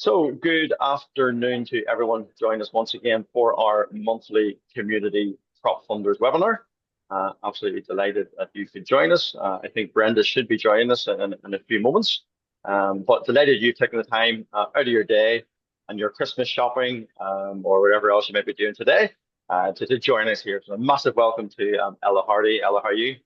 So, good afternoon to everyone joining us once again for our monthly community prop funders webinar. Absolutely delighted that you could join us. I think Brenda should be joining us in a few moments. But delighted you've taken the time out of your day and your Christmas shopping or whatever else you might be doing today to join us here. So, a massive welcome to Ella Hardy. Ella, how are you?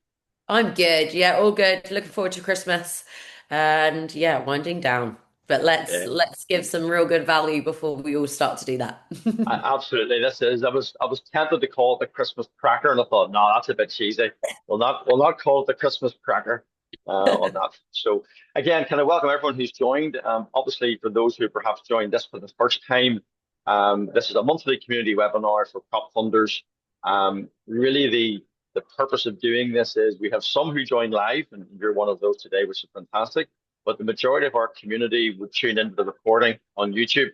I'm good. Yeah, all good. Looking forward to Christmas and yeah, winding down. But let's give some real good value before we all start to do that. Absolutely, this is. I was tempted to call it the Christmas cracker, and I thought, no, that's a bit cheesy. We'll not call it the Christmas cracker on that. So again, kind of welcome everyone who's joined. Obviously, for those who perhaps joined this for the first time, this is a monthly community webinar for prop funders. Really, the purpose of doing this is we have some who join live, and you're one of those today, which is fantastic. But the majority of our community would tune into the recording on YouTube,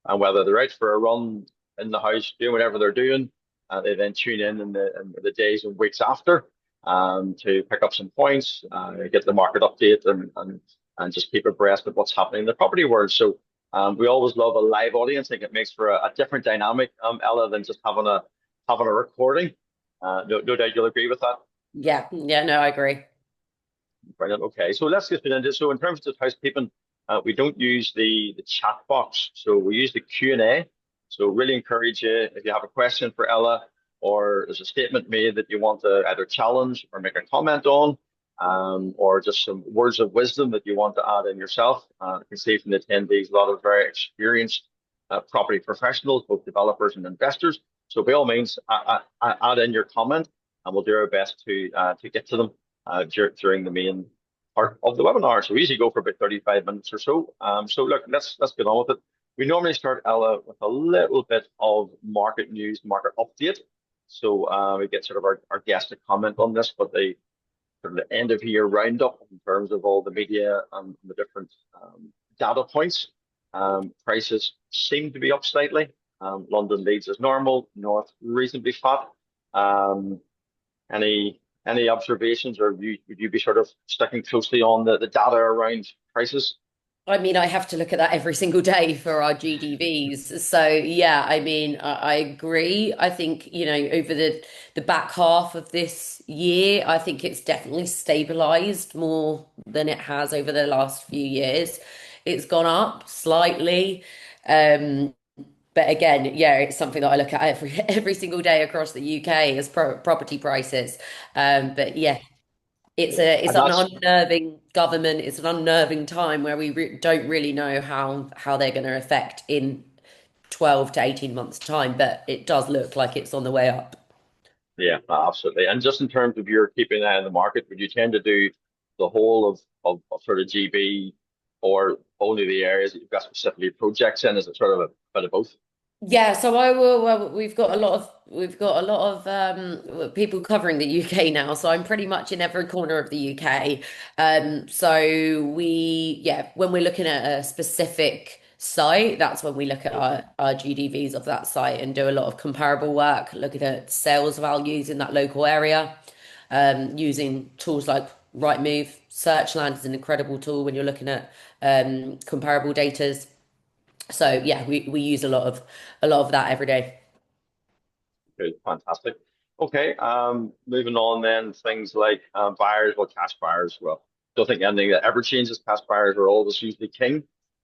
and whether they're out for a run in the house, doing whatever they're doing. They then tune in the days and weeks after to pick up some points, get the market update, and just keep abreast of what's happening in the property world. So we always love a live audience. I think it makes for a different dynamic, Ella, than just having a recording. No doubt you'll agree with that. Yeah, yeah, no, I agree. Brilliant. Okay, so let's get into it. So in terms of housekeeping, we don't use the chat box, so we use the Q&A. So really encourage you if you have a question for Ella or there's a statement made that you want to either challenge or make a comment on, or just some words of wisdom that you want to add in yourself. You can see from the attendees a lot of very experienced property professionals, both developers and investors. So by all means, add in your comment, and we'll do our best to get to them during the main part of the webinar. So we usually go for about 35 minutes or so. So look, let's get on with it. We normally start, Ella, with a little bit of market news, market update. So we get sort of our guest to comment on this, but the sort of the end of year roundup in terms of all the media and the different data points. Prices seem to be up slightly. London leads as normal, North reasonably flat. Um, any observations, or would you be sort of sticking closely on the data around prices? I mean, I have to look at that every single day for our GDVs. So yeah, I mean, I agree. I think, over the back half of this year, I think it's definitely stabilized more than it has over the last few years. It's gone up slightly. Um, but again, yeah, it's something that I look at every single day across the UK as property prices. But yeah, it's And an that's unnerving government. It's an unnerving time where we re don't really know how they're going to affect in 12 to 18 months' time. But it does look like it's on the way up. Yeah, absolutely. And just in terms of your keeping an eye on the market, would you tend to do the whole of sort of GB, or only the areas that you've got specifically projects in? Is it sort of a bit of both? Yeah, so I will. Well, we've got a lot of people covering the UK now, so I'm pretty much in every corner of the UK. So when we're looking at a specific site, that's when we look at our GDVs of that site and do a lot of comparable work, looking at sales values in that local area, using tools like Rightmove. Searchland is an incredible tool when you're looking at comparable datas. So yeah, we use a lot of that every day. Good, fantastic. Okay, moving on then, things like buyers, well, cash buyers. Well, don't think anything that ever changes. Cash buyers are always usually king.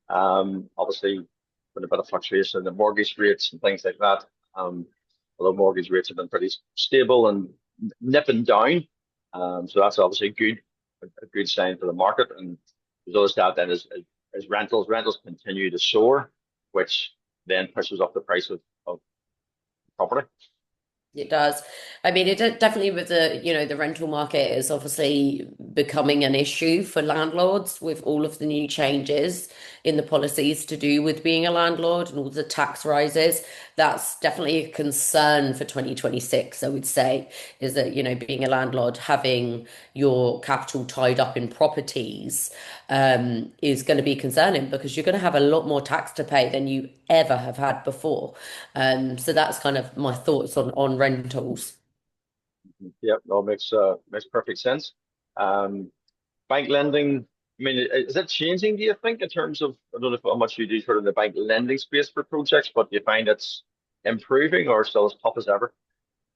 Obviously, with a bit of fluctuation in the mortgage rates and things like that. Although mortgage rates have been pretty stable and nipping down, so that's obviously a good sign for the market. And there's other stat then is rentals. Rentals continue to soar, which then pushes up the price of property. It does. I mean, definitely with the rental market is obviously becoming an issue for landlords with all of the new changes in the policies to do with being a landlord and all the tax rises. That's definitely a concern for 2026, I would say, is that, being a landlord, having your capital tied up in properties, is going to be concerning because you're going to have a lot more tax to pay than you ever have had before. So that's kind of my thoughts on rentals. Yep, no, makes perfect sense. Um, Bank lending. I mean, is that changing, do you think, in terms of, I don't know how much you do sort of the bank lending space for projects, but do you find it's improving or still as tough as ever?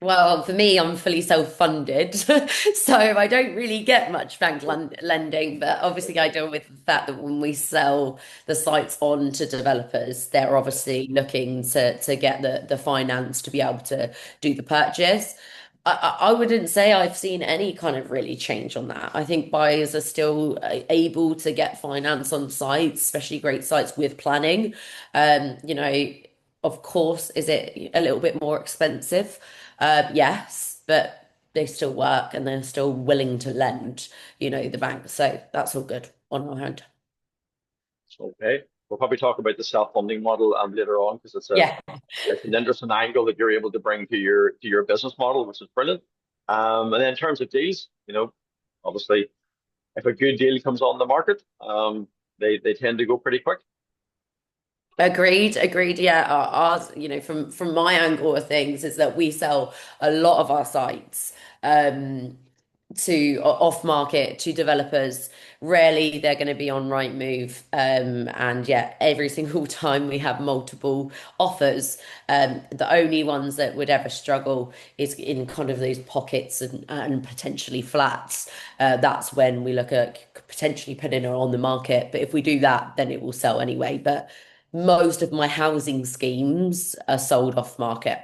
Well, for me, I'm fully self-funded, so I don't really get much bank lending. But obviously, I Okay. deal with the fact that when we sell the sites on to developers, they're obviously looking to get the finance to be able to do the purchase. I wouldn't say I've seen any kind of really change on that. I think buyers are still able to get finance on sites, especially great sites with planning. You know, of course, is it a little bit more expensive? Yes, but they still work and they're still willing to lend, the bank. So that's all good on our hand. Okay. We'll probably talk about the self-funding model later on because Yeah. it's an interesting angle that you're able to bring to your business model, which is brilliant. And then in terms of deals, obviously, if a good deal comes on the market, they tend to go pretty quick. Agreed, agreed. Yeah, ours, from my angle of things is that we sell a lot of our sites to off market to developers. Rarely they're going to be on Rightmove. And yeah, every single time we have multiple offers. The only ones that would ever struggle is in kind of those pockets and potentially flats. That's when we look at potentially putting it on the market. But if we do that, then it will sell anyway. But most of my housing schemes are sold off market.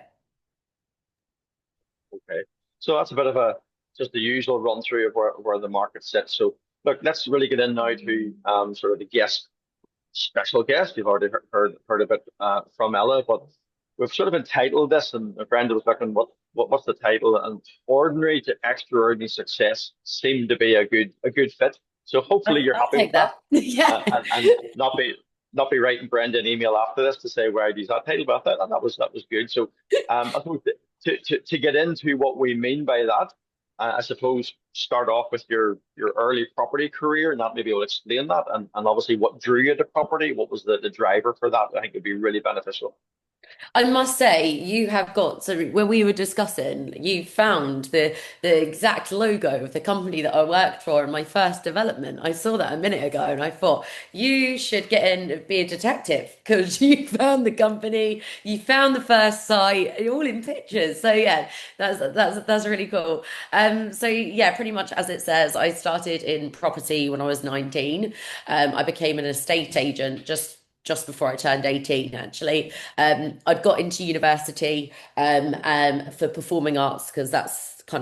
Okay. So that's a bit of a just the usual run through of where the market sits. So look, let's really get in now to sort of the special guest. You've already heard a bit from Ella, but we've sort of entitled this, and my friend was looking what's the title, and ordinary to extraordinary success seemed to be a good fit. So hopefully you're I'll happy take with that, that. Yeah. and not be writing Brenda an email after this to say where he's that title, but I thought that was good. So I suppose to get into what we mean by that, I suppose start off with your early property career, and that maybe will explain that, and obviously what drew you to property, what was the driver for that. I think would be really beneficial. I must say, you have got, so when we were discussing, you found the exact logo of the company that I worked for in my first development. I saw that a minute ago and I thought, you should get in and be a detective because you found the company, you found the first site, all in pictures. So yeah, that's really cool. So yeah, pretty much as it says, I started in property when I was 19. I became an estate agent just before I turned 18, actually. I'd got into university for performing arts because that's the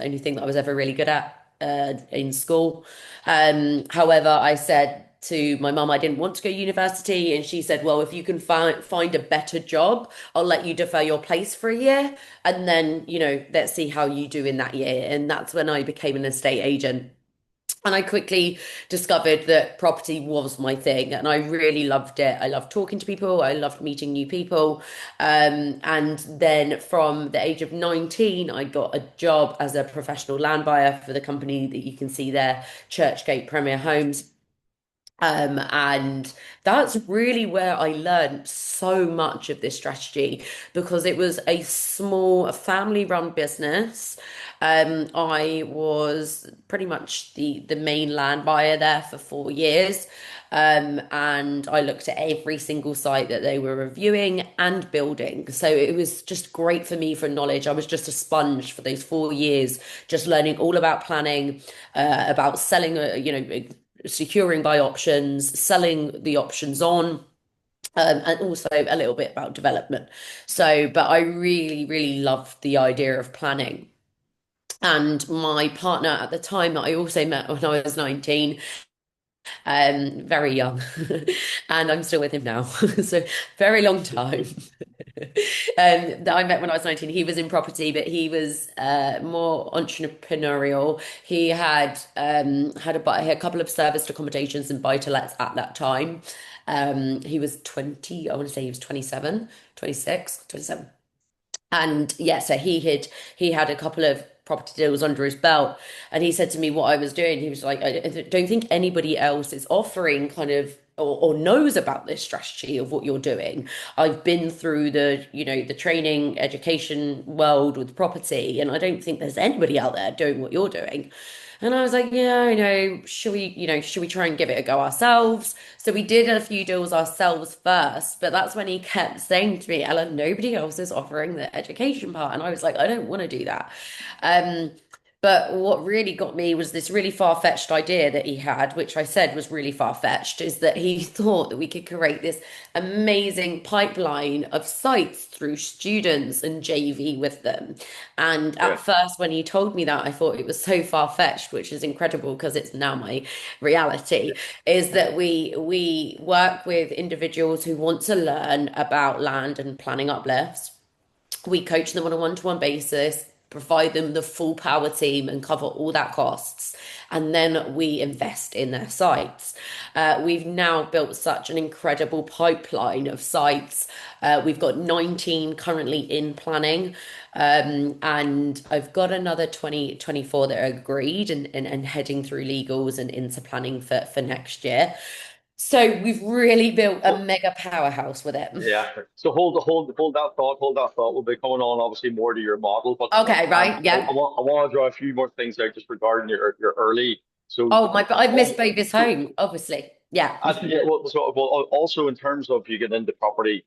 only thing that I was ever really good at in school. However, I said to my mum I didn't want to go to university, and she said, "Well, if you can find a better job, I'll let you defer your place for a year, and then let's see how you do in that year." And that's when I became an estate agent. And I quickly discovered that property was my thing, and I really loved it. I loved talking to people, I loved meeting new people. And then from the age of 19, I got a job as a professional land buyer for the company that you can see there, Churchgate Premier Homes. And that's really where I learned so much of this strategy because it was a small, family-run business. I was pretty much the main land buyer there for 4 years. And I looked at every single site that they were reviewing and building. So it was just great for me for knowledge. I was just a sponge for those 4 years, just learning all about planning, about selling, securing by options, selling the options on, and also a little bit about development. So, but I really, really loved the idea of planning. And my partner at the time that I also met when I was 19, very young, and I'm still with him now. So, very long time. That I met when I was 19. He was in property, but he was more entrepreneurial. He had a couple of serviced accommodations and buy-to-lets at that time. He was 20, I want to say he was 27, 26, 27. And yeah, so he had a couple of property deals under his belt, and he said to me what I was doing. He was like, I don't think anybody else is offering kind of or knows about this strategy of what you're doing. I've been through the training education world with property, and I don't think there's anybody out there doing what you're doing. And I was like, yeah, I know, should we try and give it a go ourselves? So we did a few deals ourselves first, but that's when he kept saying to me, Ella, nobody else is offering the education part. And I was like, I don't want to do that. Um, but what really got me was this really far-fetched idea that he had, which I said was really far-fetched, is that he thought that we could create this amazing pipeline of sites through students and JV with them. And Yeah. at first, when he told me that, I thought it was so far-fetched, which is incredible because it's now my reality, is that we work with individuals who want to learn about land and planning uplifts. We coach them on a one-to-one basis, provide them the full power team and cover all that costs, and then we invest in their sites. We've now built such an incredible pipeline of sites. We've got 19 currently in planning, and I've got another 24 that are agreed and heading through legals and into planning for next year. So we've really built a Well, mega powerhouse with it. yeah. So hold that thought. Hold that thought. We'll be coming on obviously more to your model, but Okay, right, yeah. I want to draw a few more things out just regarding your early. So, Oh my, but I've missed all, Baby's so home, obviously. Yeah. yeah, also in terms of you get into property,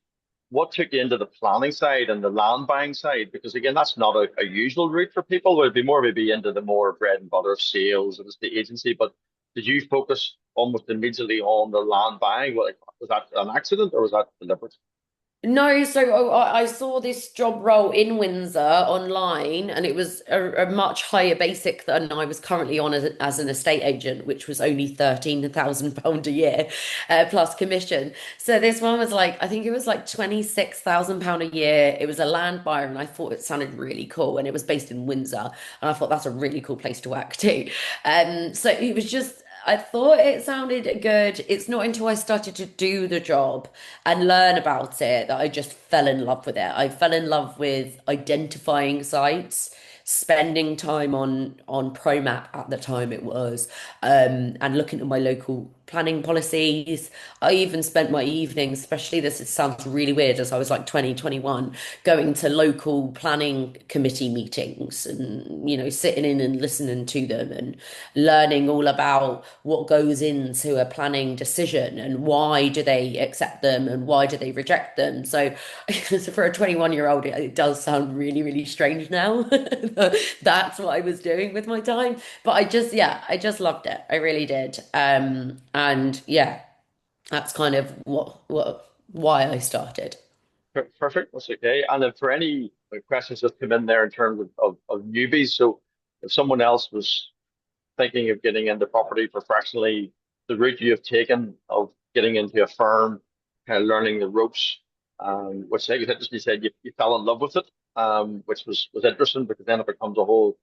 what took you into the planning side and the land buying side? Because again, that's not a usual route for people. Would be more maybe into the more bread and butter of sales and the agency. But did you focus almost immediately on the land buying? Was that an accident or was that deliberate? No, so I saw this job role in Windsor online, and it was a much higher basic than I was currently on as an estate agent, which was only £13,000 a year, plus commission. So this one was like, I think it was like £26,000 a year. It was a land buyer, and I thought it sounded really cool, and it was based in Windsor, and I thought that's a really cool place to work too. So it was just. I thought it sounded good. It's not until I started to do the job and learn about it that I just fell in love with it. I fell in love with identifying sites, spending time on ProMap at the time it was, and looking at my local planning policies. I even spent my evenings, especially this, it sounds really weird, as I was like 20, 21, going to local planning committee meetings and, sitting in and listening to them and learning all about what goes into a planning decision and why do they accept them and why do they reject them. So, so for a 21-year-old, it does sound really, really strange now. That's what I was doing with my time. But yeah, I just loved it. I really did. And yeah, that's kind of why I started. Perfect. That's okay. And then for any questions that come in there in terms of newbies, so if someone else was thinking of getting into property professionally, the route you have taken of getting into a firm, kind of learning the ropes, which I think is interesting. You said you fell in love with it, which was interesting because then it becomes a whole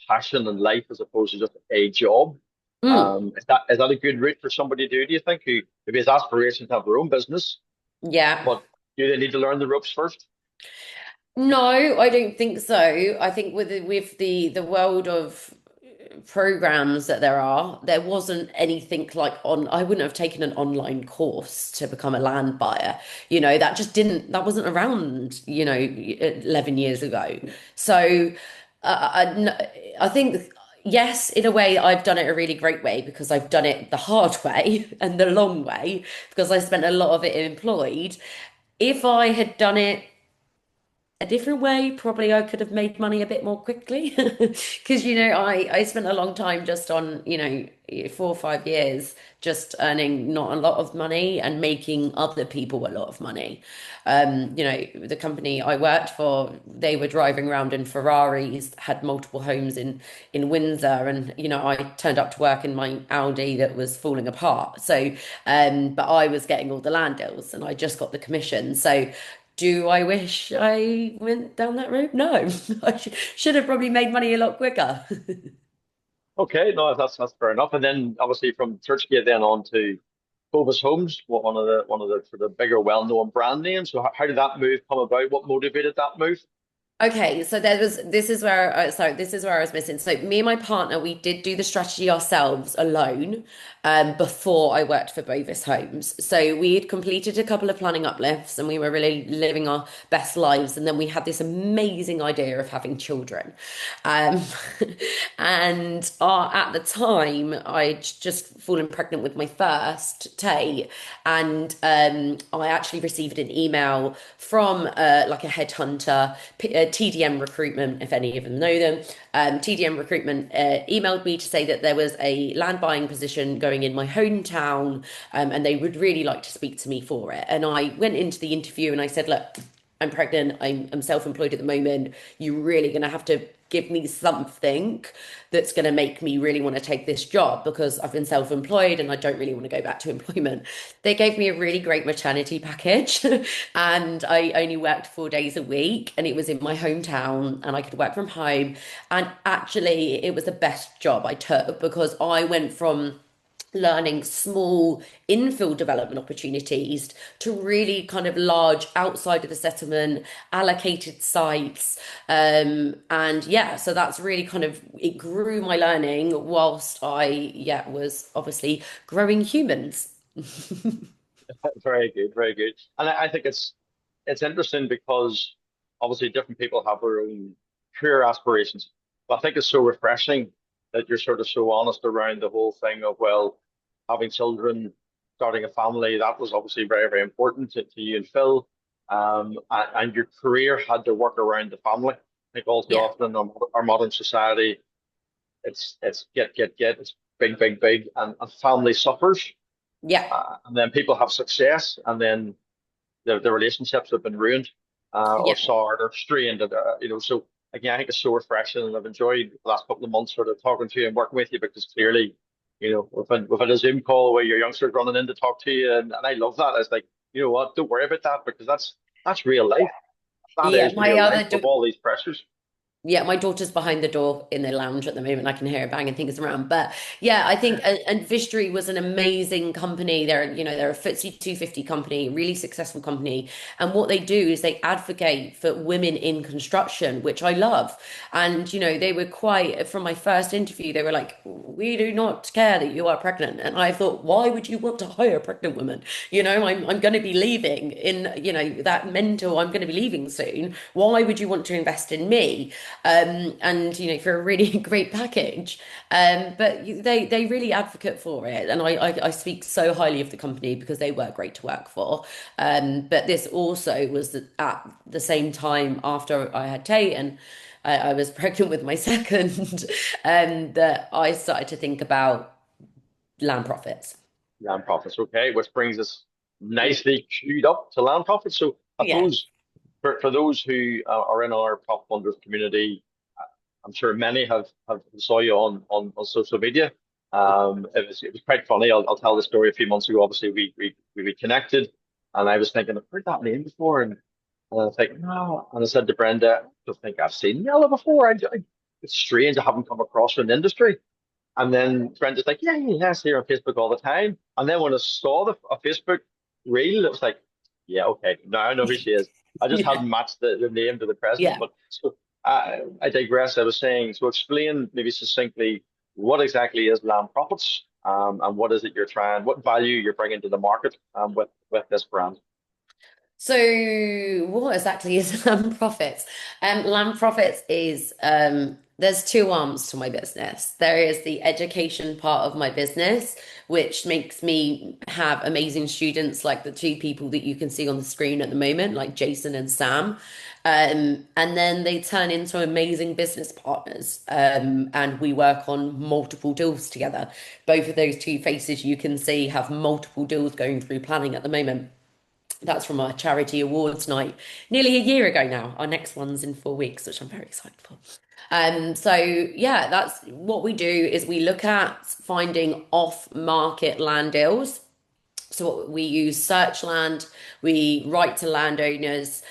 passion and life as opposed to just a job. Mm, Is that a good route for somebody to do? Do you think who maybe has aspirations to have their own business, yeah. but do they need to learn the ropes first? No, I don't think so. I think with the world of programs that there wasn't anything like I wouldn't have taken an online course to become a land buyer. That wasn't around, 11 years ago. So I think, yes, in a way, I've done it a really great way because I've done it the hard way and the long way because I spent a lot of it employed. If I had done it a different way, probably I could have made money a bit more quickly. Because, I spent a long time just on, 4 or 5 years just earning not a lot of money and making other people a lot of money. The company I worked for, they were driving around in Ferraris, had multiple homes in Windsor, and I turned up to work in my Audi that was falling apart. So, but I was getting all the land deals, and I just got the commission. So do I wish I went down that route? No, I should have probably made money a lot quicker. Okay, no, that's fair enough. And then obviously from Churchgate then on to Clovis Homes, one of the sort of bigger, well-known brand names. So how did that move come about? What motivated that move? Okay, so this is where this is where I was missing. So me and my partner, we did do the strategy ourselves alone, before I worked for Bovis Homes. So we had completed a couple of planning uplifts and we were really living our best lives. And then we had this amazing idea of having children. Um, and at the time, I'd just fallen pregnant with my first Tate, and I actually received an email from like a headhunter, TDM Recruitment, if any of them know them. TDM Recruitment emailed me to say that there was a land buying position going in my hometown, and they would really like to speak to me for it. And I went into the interview and I said, look, I'm pregnant. I'm self-employed at the moment. You're really going to have to give me something that's going to make me really want to take this job because I've been self-employed and I don't really want to go back to employment. They gave me a really great maternity package and I only worked 4 days a week and it was in my hometown and I could work from home. And actually, it was the best job I took because I went from learning small infill development opportunities to really kind of large outside of the settlement allocated sites, and yeah, so that's really kind of it grew my learning whilst I was obviously growing humans. Very good, very good. And I think it's interesting because obviously different people have their own career aspirations. But I think it's so refreshing that you're sort of so honest around the whole thing of, well, having children, starting a family, that was obviously very, very important to you and Phil. And your career had to work around the family. I think all too Yeah, often in our modern society, it's get, it's big, big, big, and family suffers. yeah, And then people have success, and then the relationships have been ruined, or yeah, soured or strained. So again, I think it's so refreshing, and I've enjoyed the last couple of months sort of talking to you and working with you because clearly, we've had a Zoom call where your youngster's running in to talk to you, and I love that. It's like, you know what, don't worry about that because that's real life. That yeah. is real life with all these pressures. Yeah, my daughter's behind the door in the lounge at the moment. I can hear her banging things around. But yeah, I think and Vistry was an amazing company. They're a FTSE 250 company, really successful company. And what they do is they advocate for women in construction, which I love. And they were quite from my first interview, they were like, "We do not care that you are pregnant." And I thought, why would you want to hire a pregnant woman? I'm going to be leaving in, that mental, I'm going to be leaving soon. Why would you want to invest in me? And for a really great package. But they really advocate for it, and I speak so highly of the company because they were great to work for. But this also was at the same time after I had Tate and I was pregnant with my second, that I started to think about land profits. Land profits, okay, which brings us nicely queued up to land profits. So I Yes. suppose for those who are in our PropFundrs community, I'm sure many have saw you on social media. It was quite funny. I'll tell the story. A few months ago, obviously we reconnected, and I was thinking I've heard that name before, and I was like, no. And I said to Brenda, I don't think I've seen Yella before. It's strange I haven't come across her in the industry. And then Brenda's like, yeah, yeah, yeah, here on Facebook all the time. And then when I saw a Facebook reel, it was like, yeah, okay, now I know who she is. I just Yeah. hadn't matched the name to the presence. Yeah. But so I digress. I was saying, so explain maybe succinctly what exactly is land profits, and what is it what value you're bringing to the market, with this brand. So, what exactly is land profits? Land profits is there's two arms to my business. There is the education part of my business, which makes me have amazing students like the two people that you can see on the screen at the moment, like Jason and Sam. And then they turn into amazing business partners. And we work on multiple deals together. Both of those two faces you can see have multiple deals going through planning at the moment. That's from our charity awards night nearly a year ago now. Our next one's in 4 weeks, which I'm very excited for. So yeah, that's what we do is we look at finding off-market land deals. So we use search land. We write to landowners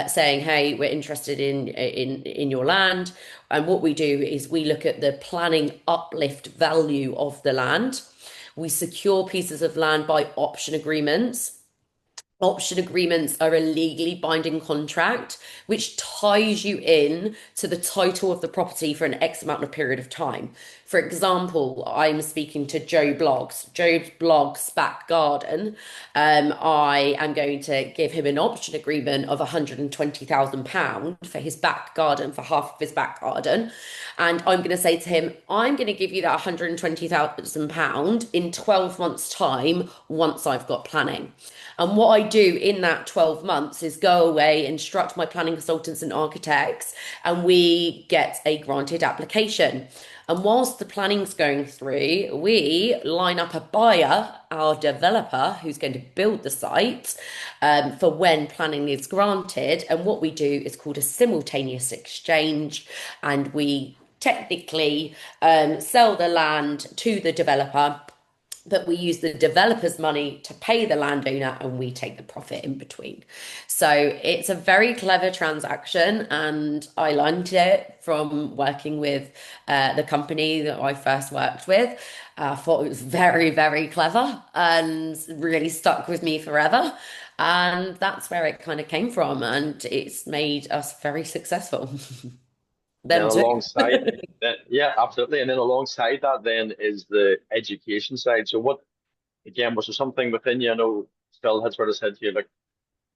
saying, "Hey, we're interested in your land." And what we do is we look at the planning uplift value of the land. We secure pieces of land by option agreements, Option agreements are a legally binding contract which ties you in to the title of the property for an X amount of period of time. For example, I'm speaking to Joe Bloggs. Joe Bloggs' back garden. I am going to give him an option agreement of £120,000 for his back garden, for half of his back garden. And I'm going to say to him, I'm going to give you that £120,000 in 12 months' time once I've got planning. And what I do in that 12 months is go away, instruct my planning consultants and architects, and we get a granted application. And whilst the planning's going through, we line up a buyer, our developer, who's going to build the site, for when planning is granted. And what we do is called a simultaneous exchange, and we technically sell the land to the developer, but we use the developer's money to pay the landowner and we take the profit in between. So it's a very clever transaction, and I learned it from working with the company that I first worked with. I thought it was very, very clever and really stuck with me forever. And that's where it kind of came from, and it's made us very successful. Then Them too. alongside that, yeah, absolutely. And then alongside that, then is the education side. So what, again, was there something within you? I know Phil had sort of said to you, like,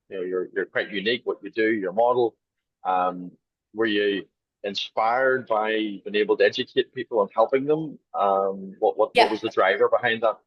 you're quite unique, what you do, your model. Um, were you inspired by being able to educate people and helping them? What Yeah. was the driver behind that?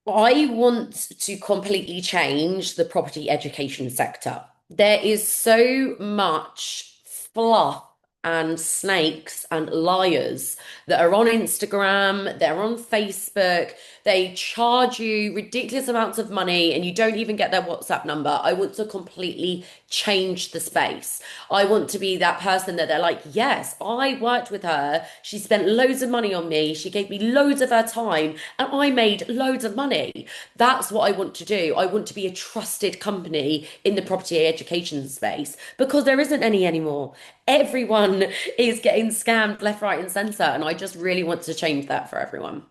I want to completely change the property education sector. There is so much fluff and snakes and liars that are on Instagram, they're on Facebook. They charge you ridiculous amounts of money and you don't even get their WhatsApp number. I want to completely change the space. I want to be that person that they're like, yes, I worked with her. She spent loads of money on me. She gave me loads of her time and I made loads of money. That's what I want to do. I want to be a trusted company in the property education space because there isn't any anymore. Everyone is getting scammed left, right, and center. And I just really want to change that for everyone.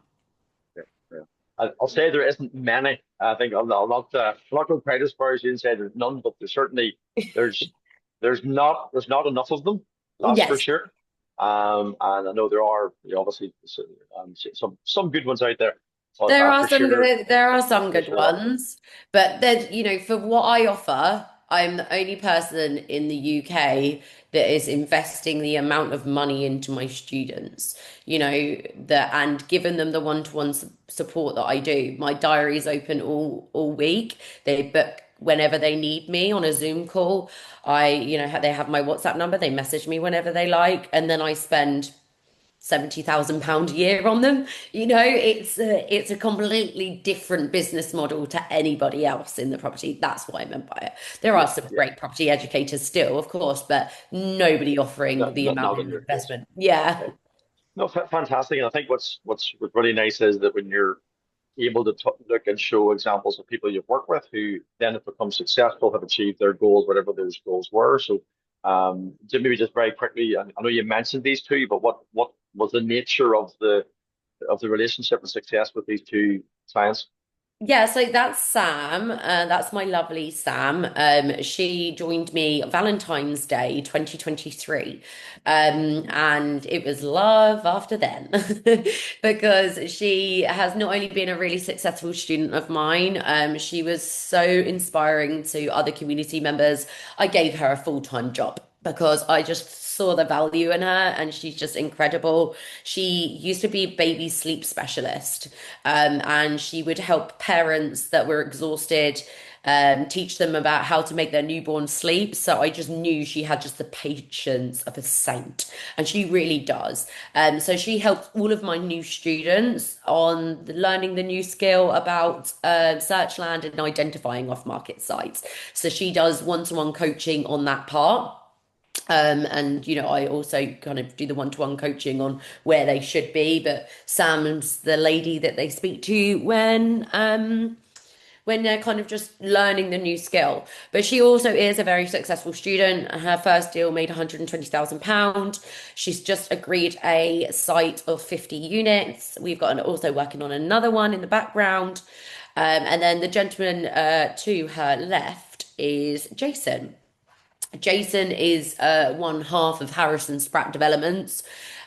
Yeah, yeah. I'll say there isn't many. I think I'm not going quite as far as you and say there's none, but there's certainly there's there's not enough of them. That's for Yes. sure. And I know there are, obviously, some good ones out there, but for sure There are some there's good a lot. ones, but then for what I offer, I'm the only person in the UK that is investing the amount of money into my students. And giving them the one-to-one support that I do. My diary is open all week. They book whenever they need me on a Zoom call. They have my WhatsApp number. They message me whenever they like, and then I spend £70,000 a year on them. It's a completely different business model to anybody else in the property. That's what I meant by it. There are Yeah, some yeah. great property educators still, of course, but nobody offering the amount Not of in your case. investment. Yeah. Yeah. No, fantastic. And I think what's really nice is that when you're able to look and show examples of people you've worked with who then have become successful, have achieved their goals, whatever those goals were. So, maybe just very quickly, I know you mentioned these two, but what was the nature of the relationship and success with these two clients? Yeah, so that's Sam. That's my lovely Sam. She joined me Valentine's Day 2023. And it was love after then because she has not only been a really successful student of mine, she was so inspiring to other community members. I gave her a full-time job because I just saw the value in her and she's just incredible. She used to be a baby sleep specialist, and she would help parents that were exhausted, teach them about how to make their newborn sleep. So I just knew she had just the patience of a saint, and she really does. So she helped all of my new students on learning the new skill about search land and identifying off-market sites. So she does one-to-one coaching on that part. And I also kind of do the one-to-one coaching on where they should be, but Sam's the lady that they speak to when they're kind of just learning the new skill. But she also is a very successful student. Her first deal made £120,000. She's just agreed a site of 50 units. We've got also working on another one in the background. And then the gentleman to her left is Jason. Jason is one half of Harrison Spratt Developments.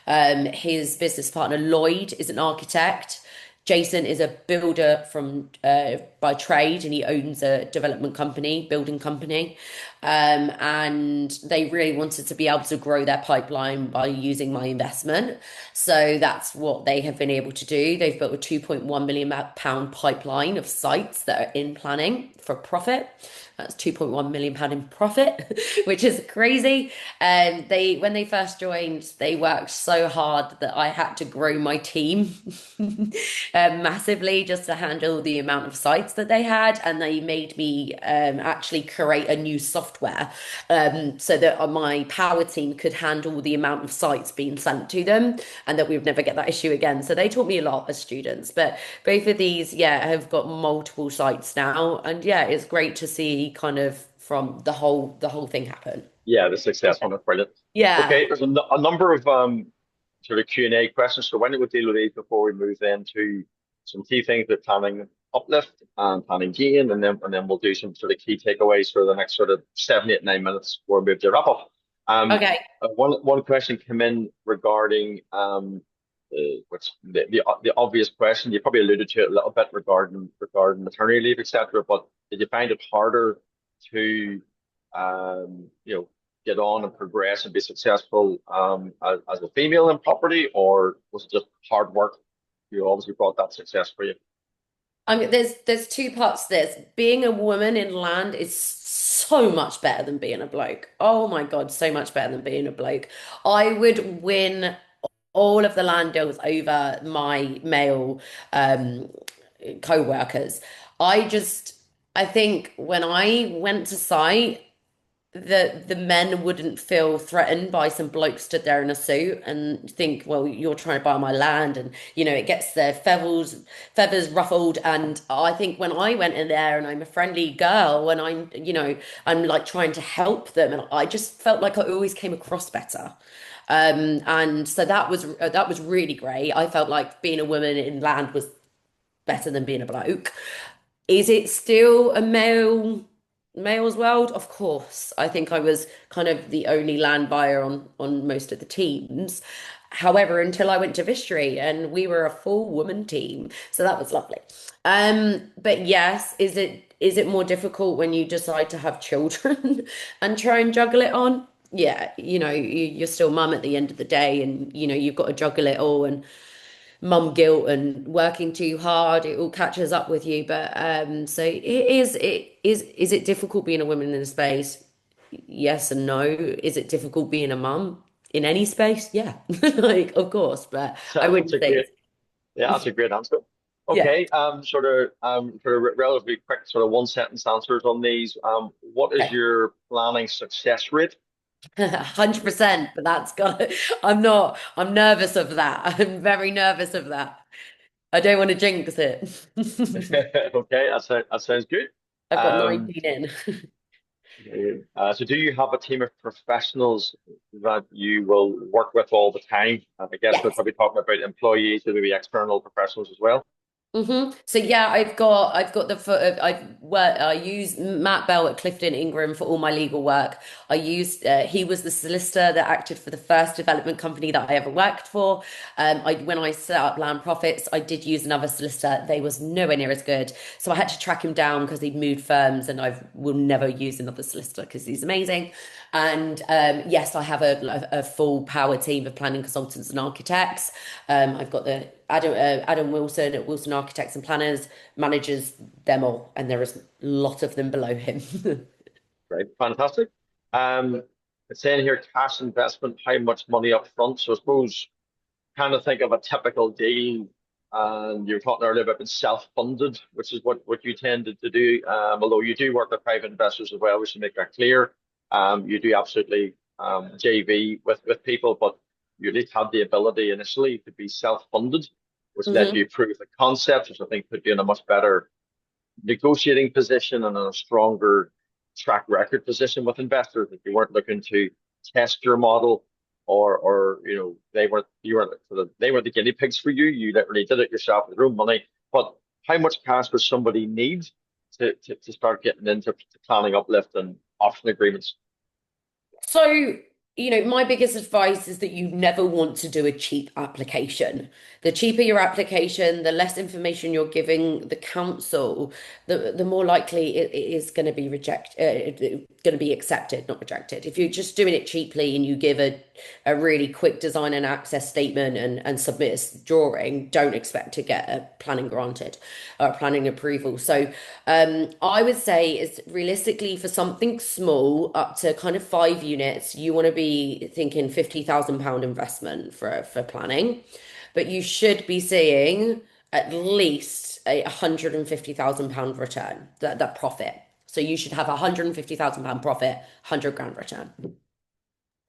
His business partner Lloyd is an architect. Jason is a builder from by trade, and he owns a development company, building company. And they really wanted to be able to grow their pipeline by using my investment. So that's what they have been able to do. They've built a 2.1 million pound pipeline of sites that are in planning for profit. That's 2.1 million pound in profit, which is crazy. And when they first joined, they worked so hard that I had to grow my team massively just to handle the amount of sites that they had. And they made me actually create a new software so that my power team could handle the amount of sites being sent to them and that we would never get that issue again. So they taught me a lot as students. But both of these, yeah, have got multiple sites now. And yeah, it's great to see kind of from the whole thing happen. Yeah, the success one is brilliant. Yeah. Okay, there's a number of sort of Q&A questions. So when we deal with these before we move then to some key things with planning uplift and planning gain, and then we'll do some sort of key takeaways for the next sort of 7, 8, 9 minutes before we move to wrap up. Okay. One question came in regarding which the obvious question you probably alluded to it a little bit regarding maternity leave, etc. But did you find it harder to get on and progress and be successful as a female in property, or was it just hard work? You obviously brought that success for you. I mean, there's two parts to this. Being a woman in land is so much better than being a bloke. Oh my God, so much better than being a bloke. I would win all of the land deals over my male co-workers. I just, I think when I went to site, the men wouldn't feel threatened by some bloke stood there in a suit and think, well, you're trying to buy my land, and it gets their feathers ruffled. And I think when I went in there and I'm a friendly girl and I'm like trying to help them, and I just felt like I always came across better. And so that was really great. I felt like being a woman in land was better than being a bloke. Is it still a male's world? Of course. I think I was kind of the only land buyer on most of the teams. However, until I went to Vistry and we were a full woman team. So that was lovely. But yes, is it more difficult when you decide to have children and try and juggle it on? Yeah, you're still mum at the end of the day, and you've got to juggle it all, and mum guilt and working too hard, it all catches up with you. But so it is it difficult being a woman in a space? Yes and no. Is it difficult being a mum in any space? Yeah. Like, of course, but I That's wouldn't a say great, yeah, that's a great answer. yeah. Okay, sort of relatively quick, sort of one sentence answers on these. What is Okay. your planning success rate? 100%, but I'm nervous of that. I'm very nervous of that. I don't want to jinx it. Okay, that sounds good. I've got Um, 19 in. so do you have a team of professionals that you will work with all the time? I guess we're Yes. probably talking about employees, so maybe external professionals as well. So yeah, I've got the foot. I use Matt Bell at Clifton Ingram for all my legal work. He was the solicitor that acted for the first development company that I ever worked for. When I set up Land Profits, I did use another solicitor. They was nowhere near as good, so I had to track him down because he'd moved firms, and I will never use another solicitor because he's amazing. And yes, I have a full power team of planning consultants and architects. I've got the Adam Wilson at Wilson Architects and Planners manages them all, and there is a lot of them below him. Right, fantastic. Um, it's saying here cash investment, how much money up front? So I suppose kind of think of a typical deal, and you were talking earlier about being self-funded, which is what you tended to do. Although you do work with private investors as well, we should make that clear. You do absolutely JV with people, but you at least had the ability initially to be self-funded, which let hmm you prove the concept, which I think put you in a much better negotiating position and in a stronger track record position with investors. If you weren't looking to test your model, or they weren't the guinea pigs for you. You literally did it yourself with your own money. But how much cash does somebody need to start getting into planning uplift and option agreements? So, my biggest advice is that you never want to do a cheap application. The cheaper your application, the less information you're giving the council, the more likely it is going to be going to be accepted, not rejected. If you're just doing it cheaply and you give a really quick design and access statement and submit a drawing, don't expect to get a planning granted or planning approval. So I would say is realistically for something small up to kind of 5 units, you want to be thinking £50,000 investment for planning, but you should be seeing at least a £150,000 return, that profit. So you should have £150,000 profit, 100 grand return.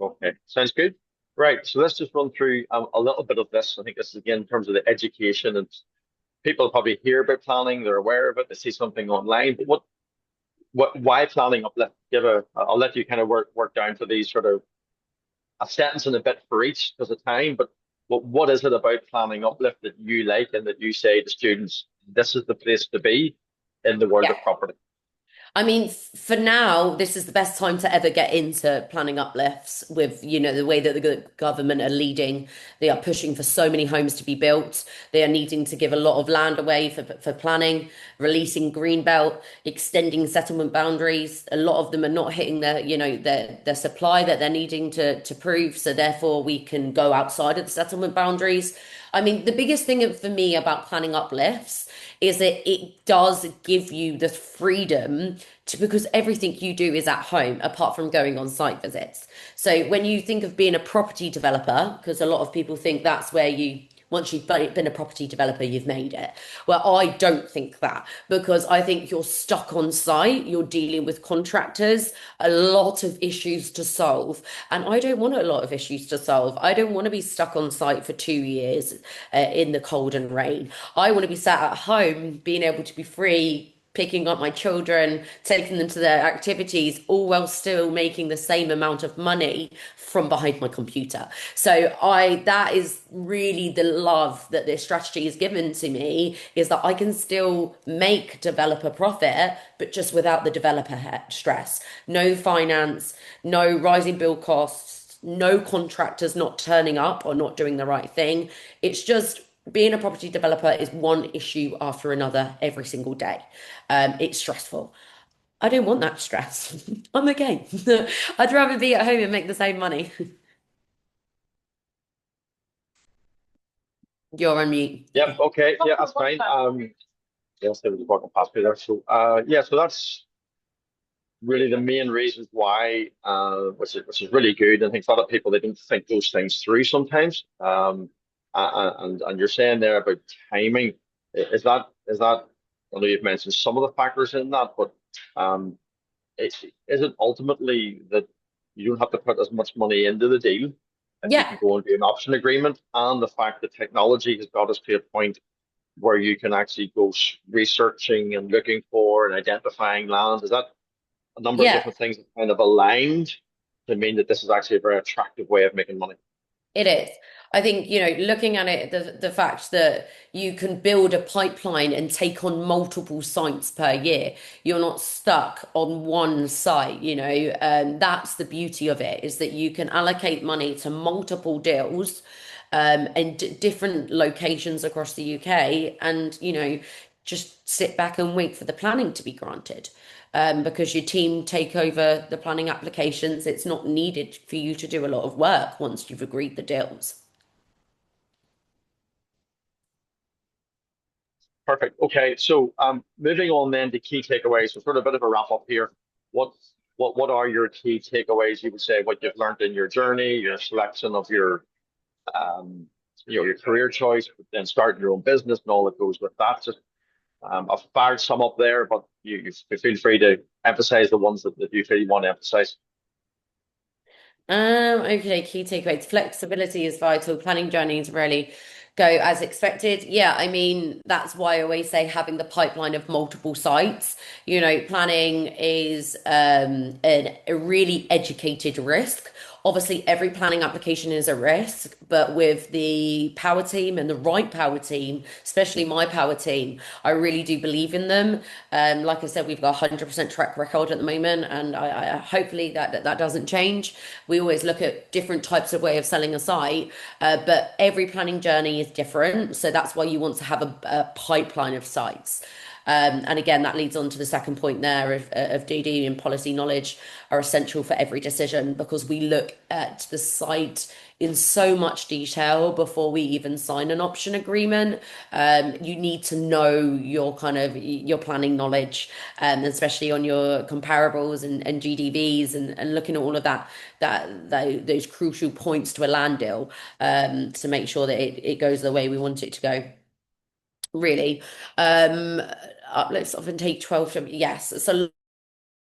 Okay, sounds good. Right, so let's just run through a little bit of this. I think this is again in terms of the education, and people probably hear about planning, they're aware of it, they see something online. But why planning uplift? I'll let you kind of work down to these sort of a sentence and a bit for each because of time. But what is it about planning uplift that you like and that you say to students, this is the place to be in the world Yeah. of property? I mean, for now, this is the best time to ever get into planning uplifts with, the way that the government are leading. They are pushing for so many homes to be built. They are needing to give a lot of land away for planning, releasing green belt, extending settlement boundaries. A lot of them are not hitting their supply that they're needing to prove. So therefore, we can go outside of the settlement boundaries. I mean, the biggest thing for me about planning uplifts is that it does give you the freedom because everything you do is at home apart from going on site visits. So when you think of being a property developer, because a lot of people think that's where once you've been a property developer, you've made it. Well, I don't think that because I think you're stuck on site, you're dealing with contractors, a lot of issues to solve. And I don't want a lot of issues to solve. I don't want to be stuck on site for 2 years in the cold and rain. I want to be sat at home, being able to be free, picking up my children, taking them to their activities, all while still making the same amount of money from behind my computer. So that is really the love that this strategy has given to me, is that I can still make developer profit, but just without the developer stress. No finance, no rising bill costs, no contractors not turning up or not doing the right thing. It's just being a property developer is one issue after another every single day. It's stressful. I don't want that stress. I'm okay. I'd rather be at home and make the same money. You're on mute. Yep, okay, yeah, that's fine. Yes, there was walking past me there. So yeah, so that's really the main reasons why, which is really good. I think a lot of people they don't think those things through sometimes. And you're saying there about timing. Is that? I know you've mentioned some of the factors in that, but um, is it ultimately that you don't have to put as much money into the deal if you Yeah. can go and do an option agreement, and the fact that technology has got us to a point where you can actually go researching and looking for and identifying land? Is that a number of Yeah. different things that kind of aligned to mean that this is actually a very attractive way of making money? It is. I think, looking at it, the fact that you can build a pipeline and take on multiple sites per year, you're not stuck on one site, that's the beauty of it, is that you can allocate money to multiple deals and different locations across the UK and, just sit back and wait for the planning to be granted. Because your team take over the planning applications, it's not needed for you to do a lot of work once you've agreed the deals. Perfect. Okay, so moving on then to key takeaways. So sort of a bit of a wrap up here. What what are your key takeaways? You would say what you've learned in your journey, your selection of your um, your career choice, but then starting your own business and all that goes with that. Just I've fired some up there, but you feel free to emphasize the ones that you feel you want to emphasize. Okay, key takeaways. Flexibility is vital. Planning journeys really go as expected. Yeah, I mean, that's why I always say having the pipeline of multiple sites. Planning is a really educated risk Obviously, every planning application is a risk, but with the power team and the right power team, especially my power team, I really do believe in them. Like I said, we've got a 100% track record at the moment, and I hopefully that doesn't change. We always look at different types of way of selling a site, but every planning journey is different. So that's why you want to have a pipeline of sites. And again, that leads on to the second point there of DD and policy knowledge are essential for every decision because we look at the site in so much detail before we even sign an option agreement. You need to know your kind of your planning knowledge, especially on your comparables and GDVs and looking at all of those crucial points to a land deal to make sure that it goes the way we want it to go. Really. Um, Uplifts often take 12 to, yes. So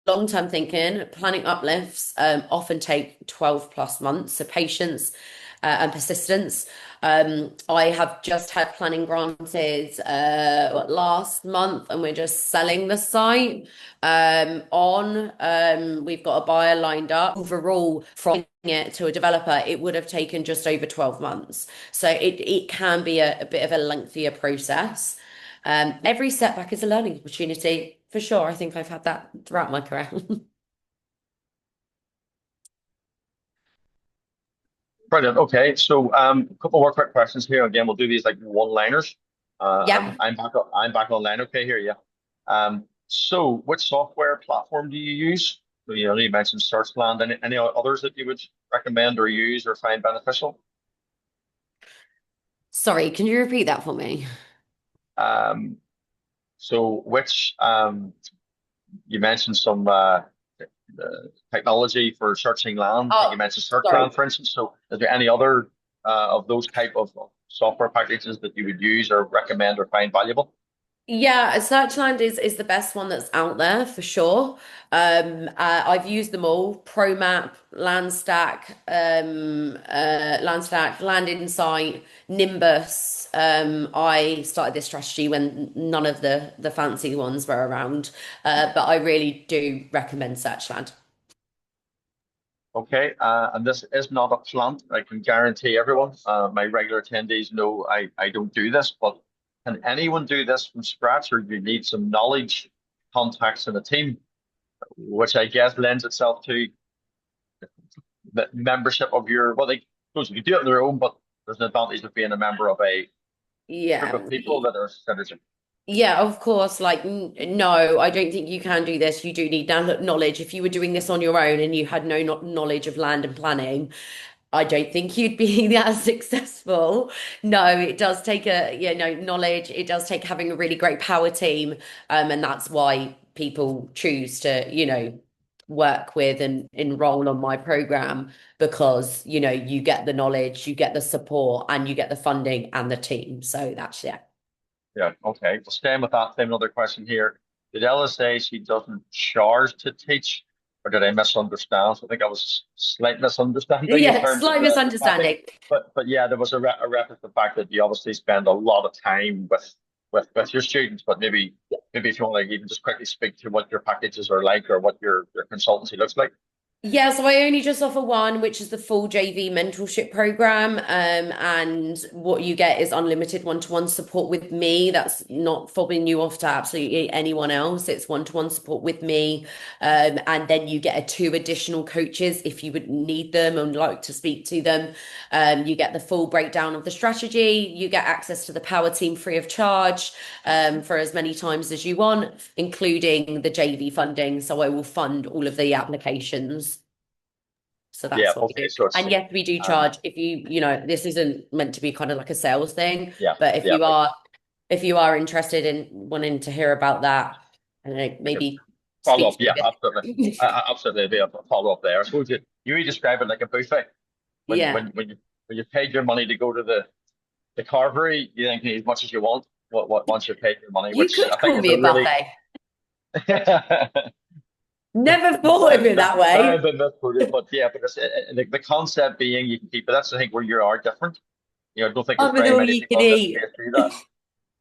long-term thinking, planning uplifts often take 12 plus months. So patience and persistence. I have just had planning granted last month, and we're just selling the site we've got a buyer lined up. Overall, from it to a developer, it would have taken just over 12 months. So it can be a bit of a lengthier process. Every setback is a learning opportunity, for sure. I think I've had that throughout my career. Brilliant. Okay, so a couple more quick questions here. Again, we'll do these like one-liners. Yeah. I'm back online. Okay, here, yeah. So which software platform do you use? So, you mentioned Searchland. Any others that you would recommend or use or find beneficial? Sorry, can you repeat that for me? Um, so which you mentioned some technology for searching land. I think Oh, you mentioned sorry. Searchland, for instance. So is there any other of those type of software packages that you would use or recommend or find valuable? Yeah, Searchland is the best one that's out there for sure. I've used them all: ProMap, Landstack, Land Insight, Nimbus. I started this strategy when none of the fancy ones were around, but I really do recommend Searchland. Okay, and this is not a plant. I can guarantee everyone. My regular attendees know I don't do this, but can anyone do this from scratch, or do you need some knowledge, contacts, and a team, which I guess lends itself to the membership of your. Well, they suppose you can do it on their own, but there's an advantage of being a member of a group Yeah. of people that are synergistic. Yeah, of course. Like, no, I don't think you can do this. You do need knowledge. If you were doing this on your own and you had no knowledge of land and planning, I don't think you'd be that successful. No, it does take knowledge. It does take having a really great power team. And that's why people choose to, work with and enroll on my program because, you get the knowledge, you get the support, and you get the funding and the team. So that's, yeah. Yeah, okay. Well, staying with that, same another question here. Did Ella say she doesn't charge to teach, or did I misunderstand? So I think I was slight misunderstanding in Yeah, terms of slight the topic. misunderstanding. But yeah, there was a reference to the fact that you obviously spend a lot of time with your students. But maybe if you want to even just quickly speak to what your packages are like or what your consultancy looks like. Yeah, so I only just offer one, which is the full JV mentorship program. And what you get is unlimited one-to-one support with me. That's not fobbing you off to absolutely anyone else. It's one-to-one support with me. And then you get two additional coaches if you would need them and like to speak to them. You get the full breakdown of the strategy. You get access to the power team free of charge for as many times as you want, including the JV funding. So I will fund all of the applications. So Yeah, that's what we okay. do. So it's And yes, we do um charge if this isn't meant to be kind of like a sales thing, yeah, but yeah, but if you are interested in wanting to hear about that, and we can maybe follow speak up. to me Yeah, a absolutely. bit. Absolutely be a follow up there. I suppose you describe it like a buffet. when Yeah. when when you when you paid your money to go to the carvery, you think you need as much as you want. Once you paid your money, You which could I think call is me a a really buffet. Never thought of it that very way. bit misquoted, but yeah, because the concept being you can keep it. That's I think where you are different. I don't think there's I'm an very all many you can people in this eat. space do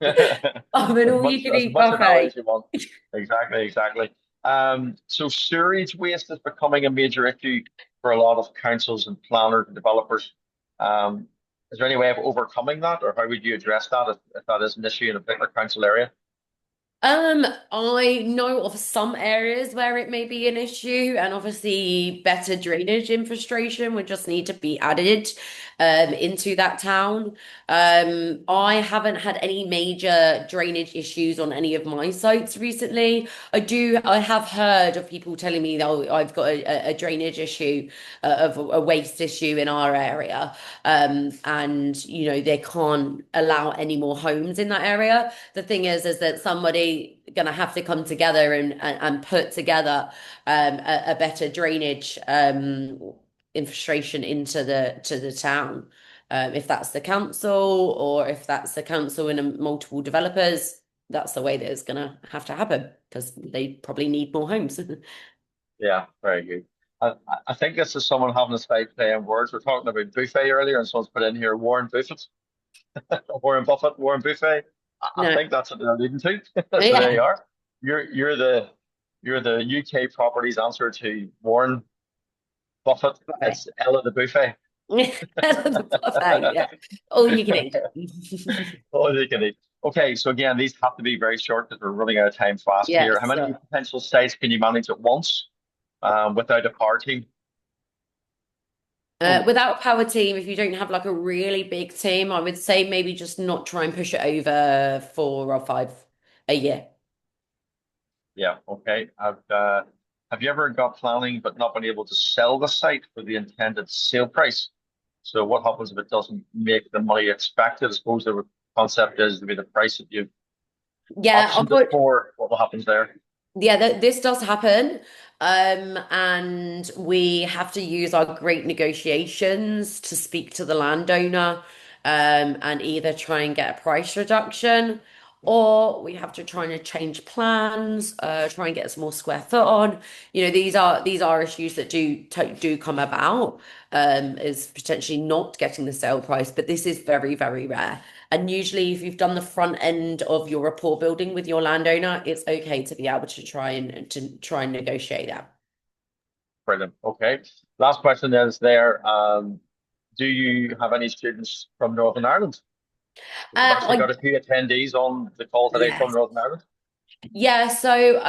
that. I'm an all you can As eat much of that buffet. as you want. Exactly, exactly. So sewage waste is becoming a major issue for a lot of councils and planners and developers. Um, is there any way of overcoming that, or how would you address that if that is an issue in a particular council area? I know of some areas where it may be an issue, and obviously better drainage infrastructure would just need to be added into that town. I haven't had any major drainage issues on any of my sites recently. I have heard of people telling me, oh, I've got a drainage issue, of a waste issue in our area. And they can't allow any more homes in that area. The thing is that somebody gonna have to come together and put together a better drainage infiltration into the town. If that's the council or if that's the council and multiple developers, that's the way that it's gonna have to happen because they probably need more homes. Yeah, very good. I think this is someone having a slight play on words. We're talking about buffet earlier, and someone's put in here Warren Buffett, Warren Buffett, Warren Buffet. I No, think that's what they're leading to. So there yeah, you are. You're the UK properties answer to Warren Buffett. buffet. It's Ella the Buffet. Buffet, yeah, all you can eat. Oh, they can eat. Okay, so again, these have to be very short because we're running out of time fast here. How Yes. many potential sites can you manage at once without a power team? Oh, Without a power team, if you don't have like a really big team, I would say maybe just not try and push it over 4 or 5 a year. yeah, okay. Have you ever got planning but not been able to sell the site for the intended sale price? So what happens if it doesn't make the money expected? I suppose the concept is to be the price that you've Yeah, optioned it for. What happens there? yeah, this does happen. And we have to use our great negotiations to speak to the landowner, and either try and get a price reduction, or we have to try and change plans, try and get some more square foot on. These are issues that do come about, is potentially not getting the sale price, but this is very, very rare. And usually, if you've done the front end of your rapport building with your landowner, it's okay to be able to try and negotiate that. Brilliant. Okay. Last question then is there. Do you have any students from Northern Ireland? We've actually I got a few attendees on the call today from Yes. Northern Ireland. Yeah, so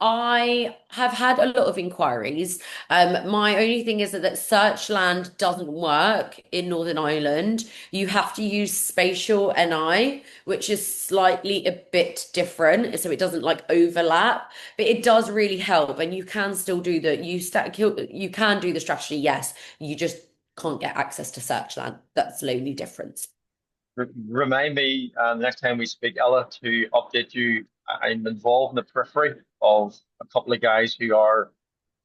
I have had a lot of inquiries. My only thing is that Searchland doesn't work in Northern Ireland. You have to use spatial NI, which is slightly a bit different, so it doesn't like overlap, but it does really help. And you can still do you can do the strategy, yes. You just can't get access to Searchland. That's the only difference. Remind me next time we speak, Ella, to update you. I'm involved in the periphery of a couple of guys who are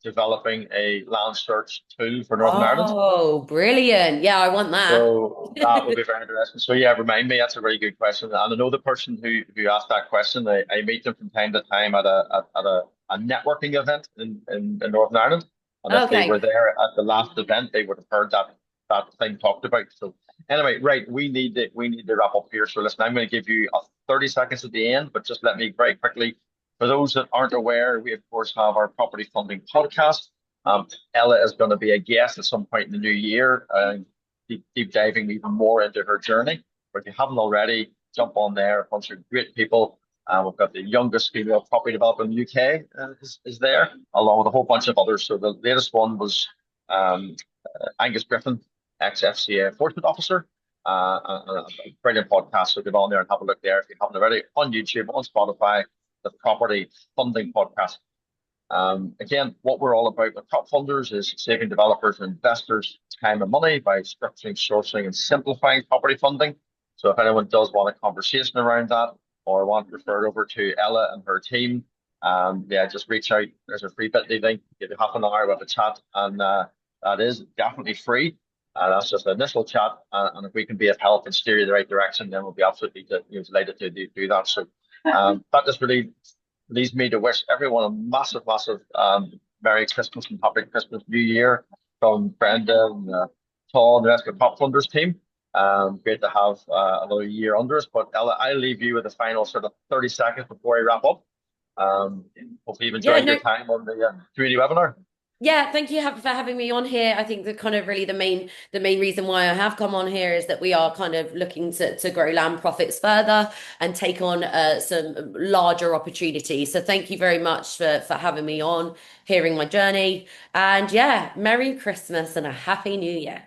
developing a land search tool for Northern Ireland. Oh, brilliant. Yeah, I want that. So that would be very interesting. So yeah, remind me. That's a very good question. And I know the person who asked that question. I meet them from time to time at a networking event in Northern Ireland. And if they Okay. were there at the last event, they would have heard that thing talked about. So anyway, right, we need to wrap up here. So listen, I'm going to give you a 30 seconds at the end, but just let me very quickly. For those that aren't aware, we of course have our property funding podcast. Ella is going to be a guest at some point in the new year, deep diving even more into her journey. But if you haven't already, jump on there. A bunch of great people. We've got the youngest female property developer in the UK is there, along with a whole bunch of others. So the latest one was um, Angus Griffin, ex-FCA enforcement officer. A brilliant podcast. So get on there and have a look there if you haven't already on YouTube, on Spotify, the Property Funding Podcast. Again, what we're all about with PropFundrs is saving developers and investors time and money by structuring, sourcing, and simplifying property funding. So if anyone does want a conversation around that or want to refer over to Ella and her team, yeah, just reach out. There's a free bit.ly link. Give you half an hour with a chat, and that is definitely free. That's just an initial chat, and if we can be of help and steer you the right direction, then we'll be absolutely delighted to do that. So that just really leads me to wish everyone a massive, massive Merry Christmas and Happy Christmas New Year from Brenda and Paul and the rest of the Pop Funders team. Great to have another year under us. But Ella, I'll leave you with the final sort of 30 seconds before I wrap up. Hopefully you've Yeah, enjoyed your no, time on the community webinar. yeah, thank you for having me on here. I think the kind of really the main reason why I have come on here is that we are kind of looking to grow land profits further and take on some larger opportunities. So thank you very much for having me on, hearing my journey, and yeah, Merry Christmas and a Happy New Year.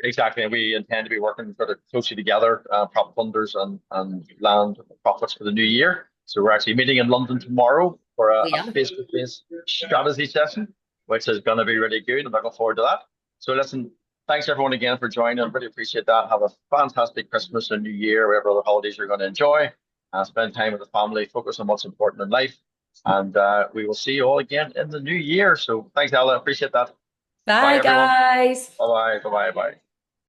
Exactly, and we intend to be working sort of closely together, PropFundrs and Land Profits for the new year. So we're actually meeting in London tomorrow for We a are. face-to-face strategy session, which is going to be really good. I'm looking forward to that. So listen, thanks everyone again for joining. I really appreciate that. Have a fantastic Christmas and New Year, whatever other holidays you're going to enjoy. Spend time with the family, focus on what's important in life, and we will see you all again in the new year. So thanks, Ella. Appreciate that. Bye, Bye, everyone. guys. Bye bye. Bye bye. Bye.